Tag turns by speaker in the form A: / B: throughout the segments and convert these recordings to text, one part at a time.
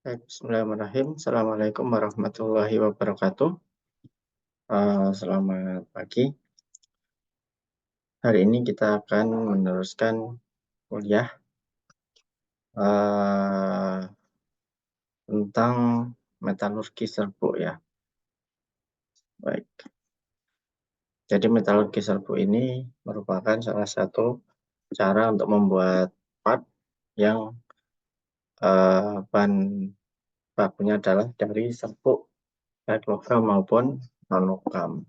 A: Baik, bismillahirrahmanirrahim. Assalamualaikum warahmatullahi wabarakatuh. Selamat pagi. Hari ini kita akan meneruskan kuliah tentang metalurgi serbuk ya. Baik. Jadi metalurgi serbuk ini merupakan salah satu cara untuk membuat part yang bahan bakunya adalah dari serbuk baik logam maupun non logam.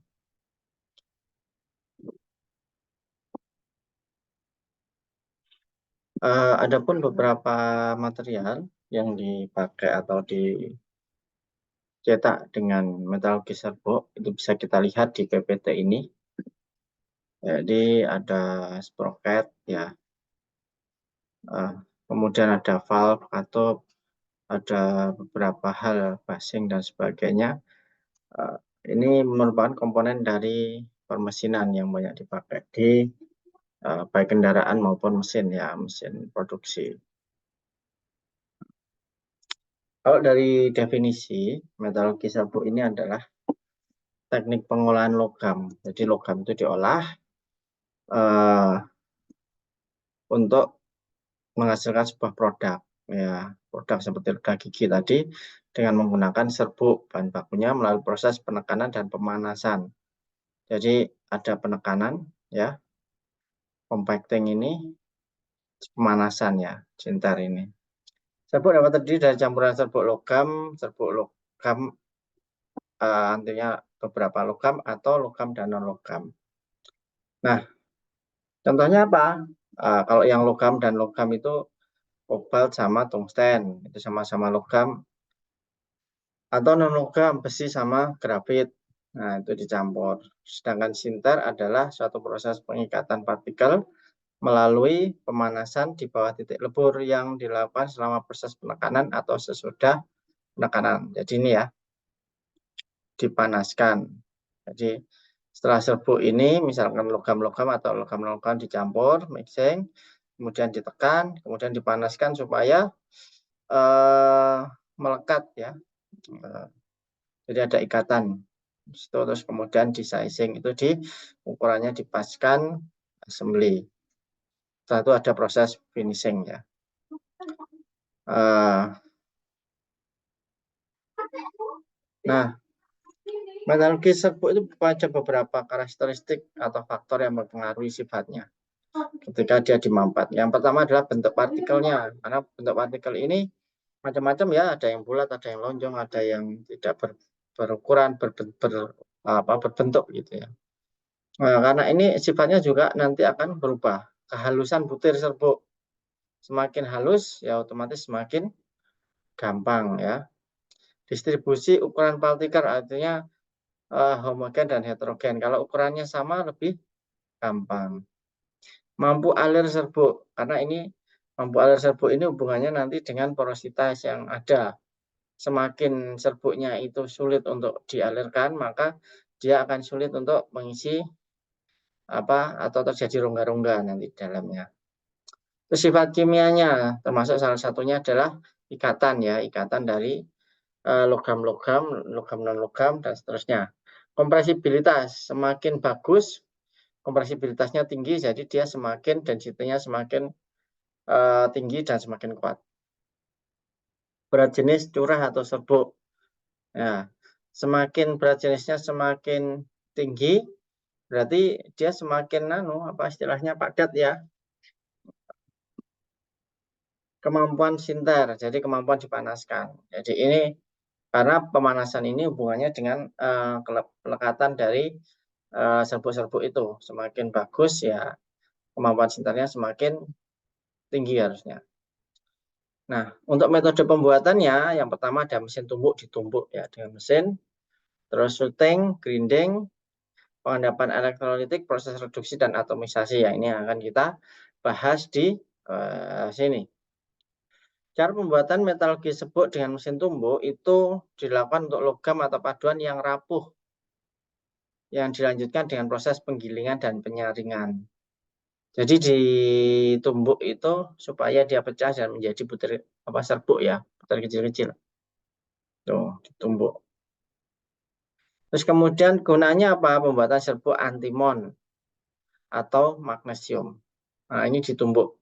A: Adapun beberapa material yang dipakai atau dicetak dengan metalurgi serbuk itu bisa kita lihat di PPT ini. Jadi ada sprocket ya, kemudian ada valve atau ada beberapa hal basing dan sebagainya. Ini merupakan komponen dari permesinan yang banyak dipakai di baik kendaraan maupun mesin ya, mesin produksi. Kalau dari definisi, metalurgi serbuk ini adalah teknik pengolahan logam. Jadi logam itu diolah untuk menghasilkan sebuah produk. Ya, produk seperti roda gigi tadi dengan menggunakan serbuk. Bahan bakunya melalui proses penekanan dan pemanasan. Jadi ada penekanan, ya, compacting ini, pemanasan ya, cintar ini. Serbuk dapat terdiri dari campuran serbuk logam artinya beberapa logam atau logam dan non logam. Nah, contohnya apa? Kalau yang logam dan logam itu kobalt sama tungsten, itu sama-sama logam, atau non logam besi sama grafit. Nah, itu dicampur. Sedangkan sinter adalah suatu proses pengikatan partikel melalui pemanasan di bawah titik lebur yang dilakukan selama proses penekanan atau sesudah penekanan. Jadi ini ya, dipanaskan. Jadi setelah serbuk ini, misalkan logam-logam atau logam-logam dicampur, mixing, kemudian ditekan, kemudian dipanaskan supaya melekat ya. Jadi ada ikatan. Terus kemudian di sizing itu ukurannya dipaskan assembly. Setelah itu ada proses finishing ya. Nah, metalurgi serbuk itu punya beberapa karakteristik atau faktor yang mempengaruhi sifatnya ketika dia dimampat. Yang pertama adalah bentuk partikelnya, karena bentuk partikel ini macam-macam ya, ada yang bulat, ada yang lonjong, ada yang tidak berukuran, berbentuk gitu ya. Nah, karena ini sifatnya juga nanti akan berubah. Kehalusan butir serbuk semakin halus ya otomatis semakin gampang ya. Distribusi ukuran partikel artinya homogen dan heterogen. Kalau ukurannya sama lebih gampang. Mampu alir serbuk, karena ini mampu alir serbuk ini hubungannya nanti dengan porositas yang ada. Semakin serbuknya itu sulit untuk dialirkan, maka dia akan sulit untuk mengisi atau terjadi rongga-rongga nanti di dalamnya. Terus sifat kimianya, termasuk salah satunya adalah ikatan ya, ikatan dari logam-logam, logam non-logam, dan seterusnya. Kompresibilitas, semakin bagus, kompresibilitasnya tinggi, jadi dia semakin density-nya semakin tinggi dan semakin kuat. Berat jenis curah atau serbuk. Nah, semakin berat jenisnya semakin tinggi, berarti dia semakin istilahnya padat ya. Kemampuan sinter, jadi kemampuan dipanaskan. Jadi ini karena pemanasan ini hubungannya dengan kelekatan dari serbuk-serbuk itu. Semakin bagus ya kemampuan sinternya semakin tinggi harusnya. Nah, untuk metode pembuatannya, yang pertama ada mesin tumbuk, ditumbuk ya dengan mesin, terus shooting, grinding, pengendapan elektrolitik, proses reduksi dan atomisasi ya. Ini yang akan kita bahas di sini. Cara pembuatan metalurgi serbuk dengan mesin tumbuk itu dilakukan untuk logam atau paduan yang rapuh, yang dilanjutkan dengan proses penggilingan dan penyaringan. Jadi ditumbuk itu supaya dia pecah dan menjadi butir serbuk ya, kecil-kecil. Tuh, ditumbuk. Terus kemudian gunanya apa? Pembuatan serbuk antimon atau magnesium. Nah, ini ditumbuk.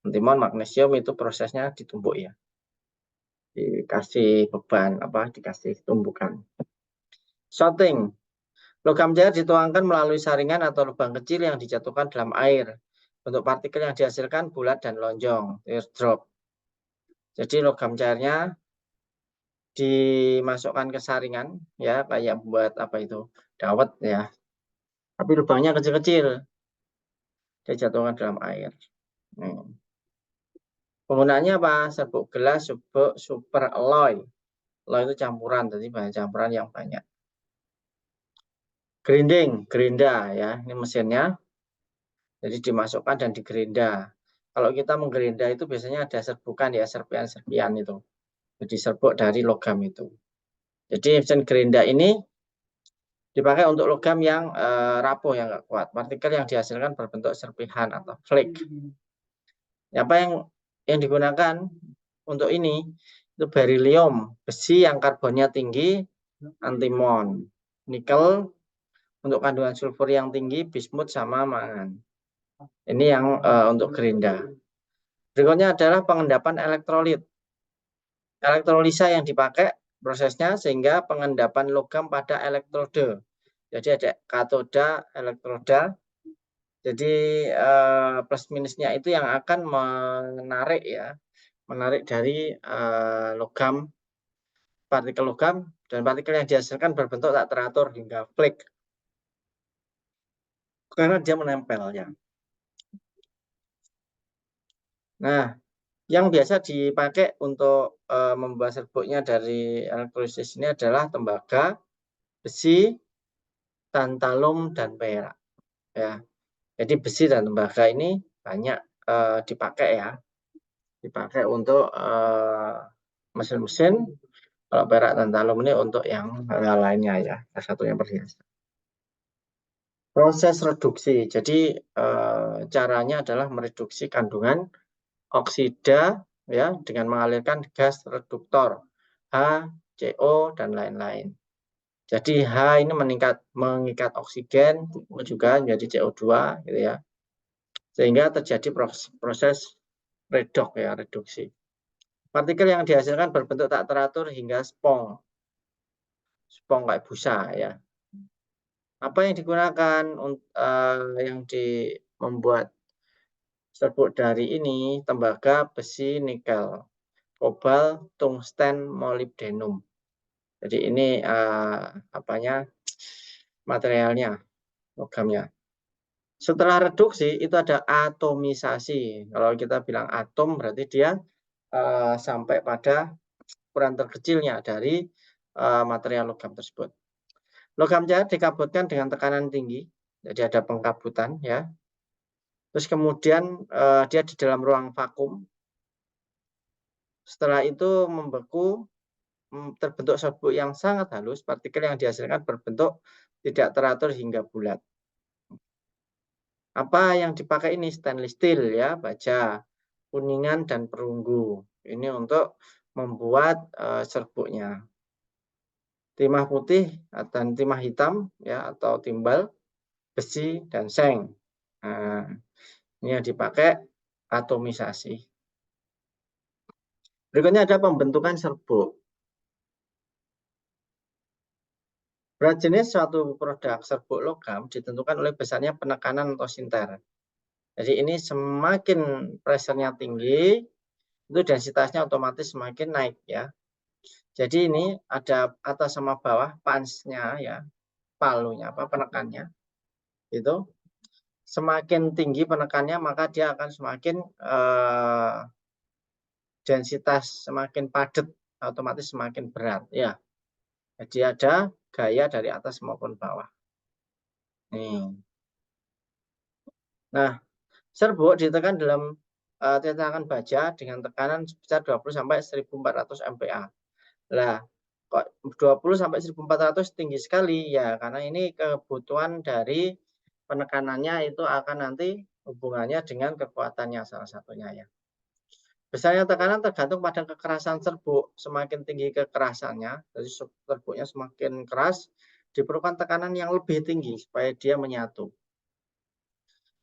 A: Antimon, magnesium itu prosesnya ditumbuk ya. Dikasih beban, dikasih tumbukan. Sorting. Logam cair dituangkan melalui saringan atau lubang kecil yang dijatuhkan dalam air. Bentuk partikel yang dihasilkan bulat dan lonjong, teardrop. Jadi logam cairnya dimasukkan ke saringan, ya kayak buat dawet ya. Tapi lubangnya kecil-kecil, dijatuhkan dalam air. Penggunaannya apa? Serbuk gelas, serbuk super alloy. Alloy itu campuran, jadi bahan campuran yang banyak. Grinding, gerinda ya, ini mesinnya. Jadi dimasukkan dan digerinda. Kalau kita menggerinda itu biasanya ada serbukan ya, serpian-serpian itu. Jadi serbuk dari logam itu. Jadi mesin gerinda ini dipakai untuk logam yang rapuh, yang nggak kuat. Partikel yang dihasilkan berbentuk serpihan atau flake. Apa yang digunakan untuk ini? Itu berilium, besi yang karbonnya tinggi, antimon, nikel untuk kandungan sulfur yang tinggi, bismut sama mangan. Ini yang untuk gerinda. Berikutnya adalah pengendapan elektrolit. Elektrolisa yang dipakai prosesnya sehingga pengendapan logam pada elektrode. Jadi ada katoda, elektroda. Jadi plus minusnya itu yang akan menarik dari logam, partikel logam, dan partikel yang dihasilkan berbentuk tak teratur hingga flake. Karena dia menempel ya. Nah, yang biasa dipakai untuk membuat serbuknya dari elektrolisis ini adalah tembaga, besi, tantalum, dan perak. Ya, jadi besi dan tembaga ini banyak dipakai ya, dipakai untuk mesin-mesin. Kalau perak dan tantalum ini untuk yang lainnya ya, salah satunya perhiasan. Proses reduksi, jadi caranya adalah mereduksi kandungan oksida ya dengan mengalirkan gas reduktor H, CO, dan lain-lain. Jadi H ini mengikat oksigen juga menjadi CO2 gitu ya. Sehingga terjadi proses reduksi. Partikel yang dihasilkan berbentuk tak teratur hingga spong kayak busa ya. Apa yang digunakan yang membuat serbuk dari ini? Tembaga, besi, nikel, kobal, tungsten, molibdenum. Jadi ini materialnya, logamnya. Setelah reduksi itu ada atomisasi. Kalau kita bilang atom berarti dia sampai pada ukuran terkecilnya dari material logam tersebut. Logam cair dikabutkan dengan tekanan tinggi, jadi ada pengkabutan ya. Terus kemudian dia di dalam ruang vakum. Setelah itu membeku, terbentuk serbuk yang sangat halus, partikel yang dihasilkan berbentuk tidak teratur hingga bulat. Apa yang dipakai ini? Stainless steel ya, baja, kuningan, dan perunggu. Ini untuk membuat serbuknya. Timah putih dan timah hitam ya, atau timbal, besi, dan seng. Nah, ini yang dipakai atomisasi. Berikutnya ada pembentukan serbuk. Berat jenis suatu produk serbuk logam ditentukan oleh besarnya penekanan atau sinter. Jadi ini semakin pressure-nya tinggi, itu densitasnya otomatis semakin naik ya. Jadi ini ada atas sama bawah punch-nya ya, palunya penekannya. Itu semakin tinggi penekannya maka dia akan semakin densitas semakin padat, otomatis semakin berat ya. Jadi ada gaya dari atas maupun bawah. Nah, serbuk ditekan dalam cetakan baja dengan tekanan sebesar 20 sampai 1400 MPa. Lah, kok 20 sampai 1400 tinggi sekali ya, karena ini kebutuhan dari penekanannya itu akan nanti hubungannya dengan kekuatannya salah satunya ya. Besarnya tekanan tergantung pada kekerasan serbuk. Semakin tinggi kekerasannya, jadi serbuknya semakin keras, diperlukan tekanan yang lebih tinggi supaya dia menyatu.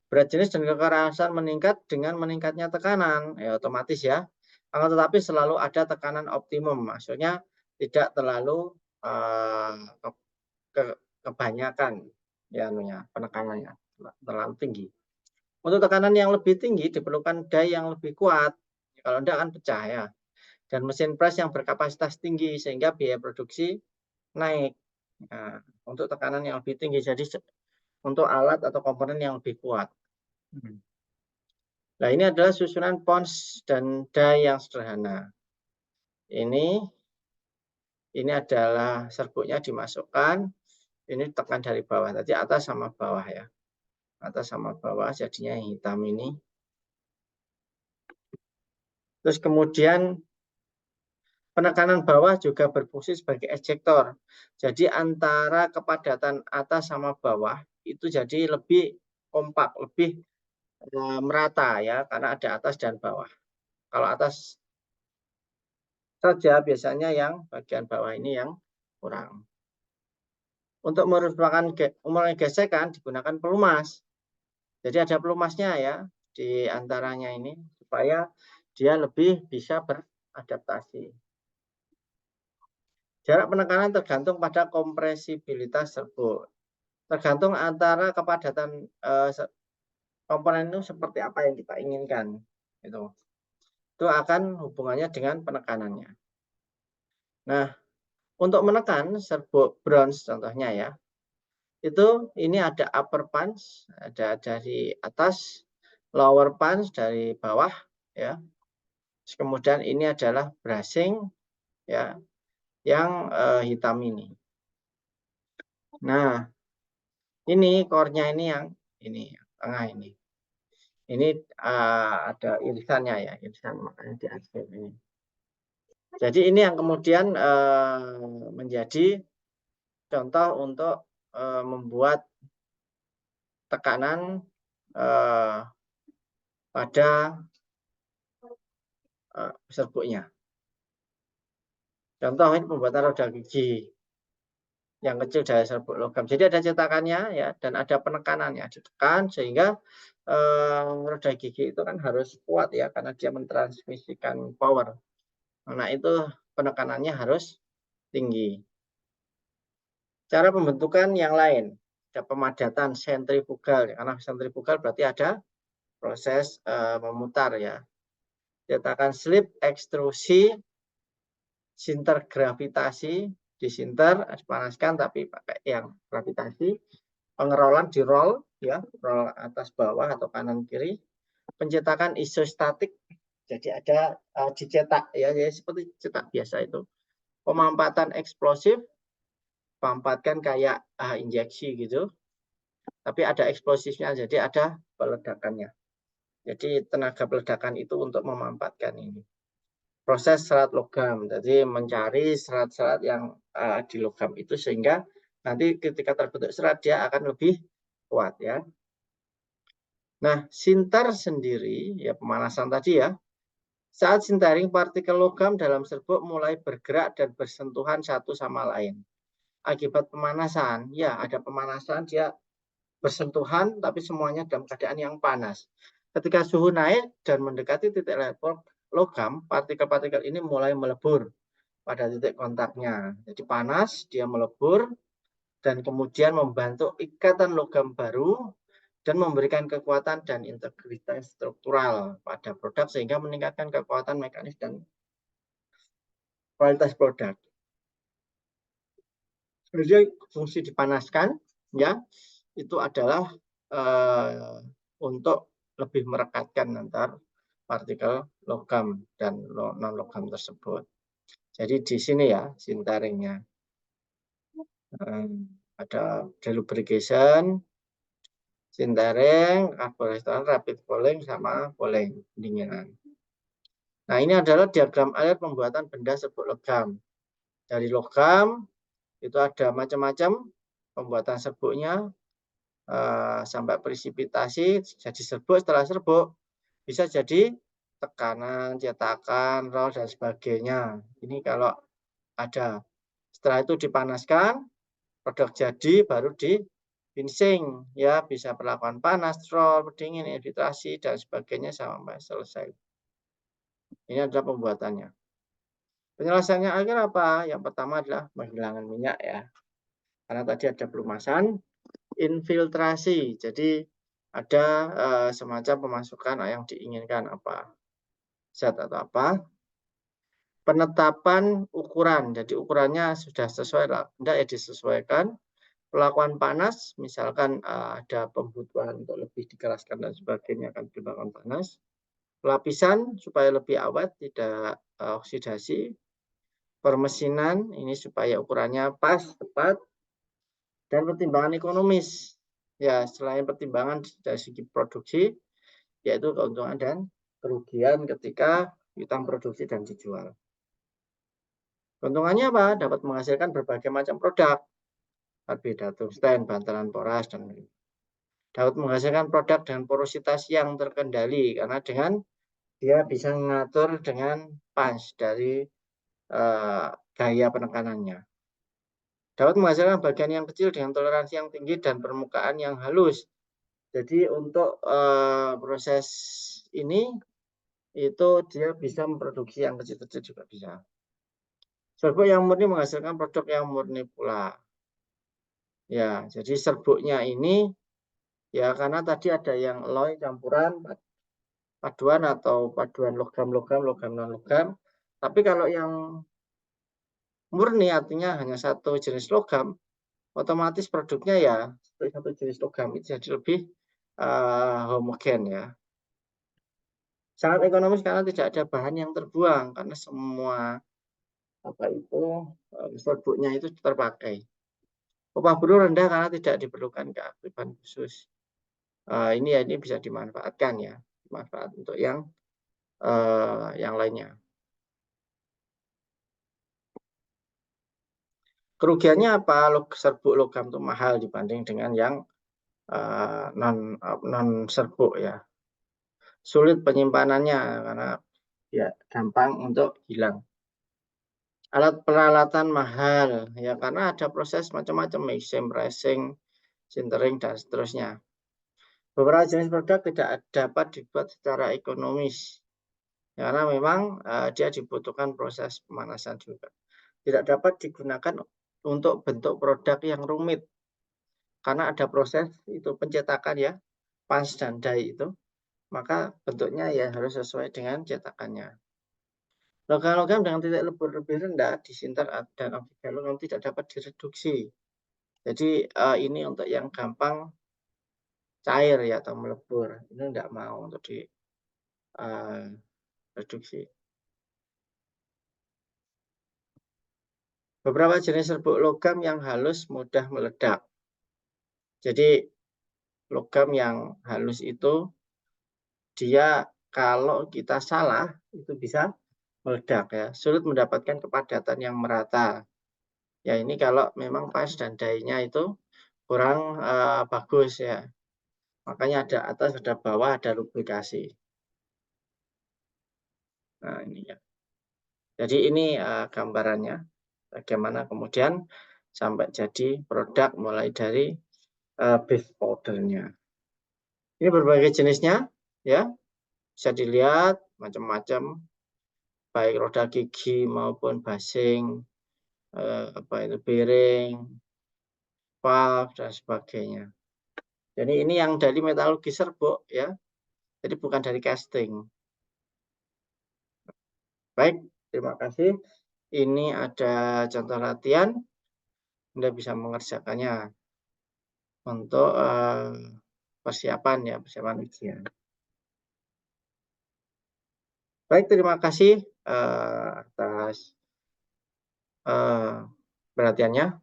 A: Berat jenis dan kekerasan meningkat dengan meningkatnya tekanan, ya otomatis ya. Akan tetapi selalu ada tekanan optimum, maksudnya tidak terlalu kebanyakan ya penekanannya terlalu tinggi. Untuk tekanan yang lebih tinggi diperlukan dai yang lebih kuat. Kalau tidak akan pecah ya. Dan mesin pres yang berkapasitas tinggi sehingga biaya produksi naik. Nah, untuk tekanan yang lebih tinggi, jadi untuk alat atau komponen yang lebih kuat. Nah, ini adalah susunan pons dan dai yang sederhana. Ini adalah serbuknya dimasukkan, ini tekan dari bawah, tadi atas sama bawah ya. Atas sama bawah jadinya yang hitam ini. Terus kemudian penekanan bawah juga berfungsi sebagai ejektor. Jadi antara kepadatan atas sama bawah itu jadi lebih kompak, lebih merata ya, karena ada atas dan bawah. Kalau atas saja biasanya yang bagian bawah ini yang kurang. Untuk merupakan gesekan digunakan pelumas. Jadi ada pelumasnya ya di antaranya ini supaya dia lebih bisa beradaptasi. Jarak penekanan tergantung pada kompresibilitas serbuk. Tergantung antara kepadatan komponen itu seperti apa yang kita inginkan. Itu akan hubungannya dengan penekanannya. Nah, untuk menekan serbuk bronze contohnya ya, itu ini ada upper punch, ada dari atas, lower punch dari bawah ya. Kemudian ini adalah bracing ya, yang hitam ini. Nah, ini core-nya ini yang tengah ini. Ini ada irisannya ya, irisan makanya di akhir ini. Jadi ini yang kemudian menjadi contoh untuk membuat tekanan pada serbuknya. Contoh ini pembuatan roda gigi yang kecil dari serbuk logam. Jadi ada cetakannya ya dan ada penekanannya, ditekan sehingga roda gigi itu kan harus kuat ya karena dia mentransmisikan power. Nah, itu penekanannya harus tinggi. Cara pembentukan yang lain, ada pemadatan sentrifugal karena sentrifugal berarti ada proses memutar ya. Cetakan slip, ekstrusi, sinter gravitasi, disinter, dipanaskan tapi pakai yang gravitasi, pengerolan di roll ya, roll atas bawah atau kanan kiri, pencetakan isostatik, jadi ada dicetak ya, jadi seperti cetak biasa itu, pemampatan eksplosif, pampatkan kayak injeksi gitu, tapi ada eksplosifnya, jadi ada peledakannya. Jadi tenaga peledakan itu untuk memampatkan ini. Proses serat logam, jadi mencari serat-serat yang di logam itu sehingga nanti ketika terbentuk serat dia akan lebih kuat ya. Nah, sinter sendiri ya pemanasan tadi ya. Saat sintering partikel logam dalam serbuk mulai bergerak dan bersentuhan satu sama lain. Akibat pemanasan, ya ada pemanasan dia bersentuhan tapi semuanya dalam keadaan yang panas. Ketika suhu naik dan mendekati titik level logam, partikel-partikel ini mulai melebur pada titik kontaknya. Jadi panas, dia melebur, dan kemudian membentuk ikatan logam baru, dan memberikan kekuatan dan integritas struktural pada produk, sehingga meningkatkan kekuatan mekanis dan kualitas produk. Jadi fungsi dipanaskan, ya, itu adalah untuk lebih merekatkan antar partikel logam dan non logam tersebut. Jadi di sini ya sinteringnya ada delubrication, sintering, carburetor, rapid cooling sama cooling pendinginan. Nah ini adalah diagram alir pembuatan benda serbuk logam. Dari logam itu ada macam-macam pembuatan serbuknya sampai presipitasi jadi serbuk, setelah serbuk bisa jadi tekanan, cetakan, roll, dan sebagainya. Ini kalau ada. Setelah itu dipanaskan, produk jadi baru di finishing, ya bisa perlakuan panas, roll, pendingin, infiltrasi, dan sebagainya sampai selesai. Ini adalah pembuatannya. Penyelesaiannya akhir apa? Yang pertama adalah menghilangkan minyak ya. Karena tadi ada pelumasan, infiltrasi. Jadi ada semacam pemasukan yang diinginkan apa zat atau apa. Penetapan ukuran. Jadi ukurannya sudah sesuai lah. Tidak ya disesuaikan. Pelakuan panas, misalkan ada pembutuhan untuk lebih dikeraskan dan sebagainya akan dilakukan panas. Lapisan supaya lebih awet, tidak oksidasi. Permesinan ini supaya ukurannya pas, tepat. Dan pertimbangan ekonomis. Ya, selain pertimbangan dari segi produksi, yaitu keuntungan dan kerugian ketika kita produksi dan dijual. Keuntungannya apa? Dapat menghasilkan berbagai macam produk. Beda tungsten, bantalan poras, dan dapat menghasilkan produk dengan porositas yang terkendali karena dengan dia bisa mengatur dengan punch dari gaya penekanannya. Dapat menghasilkan bagian yang kecil dengan toleransi yang tinggi dan permukaan yang halus. Jadi untuk proses ini itu dia bisa memproduksi yang kecil-kecil juga bisa. Serbuk yang murni menghasilkan produk yang murni pula. Ya, jadi serbuknya ini ya karena tadi ada yang alloy campuran paduan atau paduan logam-logam, logam non-logam. Tapi kalau yang murni artinya hanya satu jenis logam, otomatis produknya ya satu jenis logam itu jadi lebih homogen ya. Sangat ekonomis karena tidak ada bahan yang terbuang karena semua apa itu serbuknya itu terpakai. Upah buruh rendah karena tidak diperlukan keaktifan khusus. Ini ya ini bisa dimanfaatkan ya, dimanfaat untuk yang lainnya. Kerugiannya apa? Serbuk logam itu mahal dibanding dengan yang non serbuk ya. Sulit penyimpanannya karena ya gampang untuk hilang. Alat peralatan mahal ya karena ada proses macam-macam mixing, pressing, sintering dan seterusnya. Beberapa jenis produk tidak dapat dibuat secara ekonomis karena memang dia dibutuhkan proses pemanasan juga. Tidak dapat digunakan untuk bentuk produk yang rumit karena ada proses itu pencetakan ya, punch dan die itu, maka bentuknya ya harus sesuai dengan cetakannya. Logam-logam dengan titik lebur lebih rendah disinter dan oksigen logam tidak dapat direduksi. Jadi ini untuk yang gampang cair ya atau melebur, ini tidak mau untuk direduksi. Beberapa jenis serbuk logam yang halus mudah meledak. Jadi logam yang halus itu dia kalau kita salah itu bisa meledak ya, sulit mendapatkan kepadatan yang merata. Ya ini kalau memang pas dan dainya itu kurang bagus ya. Makanya ada atas, ada bawah, ada lubrikasi. Nah ini ya. Jadi ini gambarannya bagaimana kemudian sampai jadi produk mulai dari base powdernya. Ini berbagai jenisnya ya. Bisa dilihat macam-macam baik roda gigi maupun basing, apa itu bearing, valve dan sebagainya. Jadi ini yang dari metalurgi serbuk ya. Jadi bukan dari casting. Baik, terima kasih. Ini ada contoh latihan. Anda bisa mengerjakannya untuk persiapan ya, persiapan ujian. Baik, terima kasih atas perhatiannya.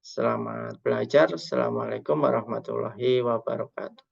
A: Selamat belajar. Assalamualaikum warahmatullahi wabarakatuh.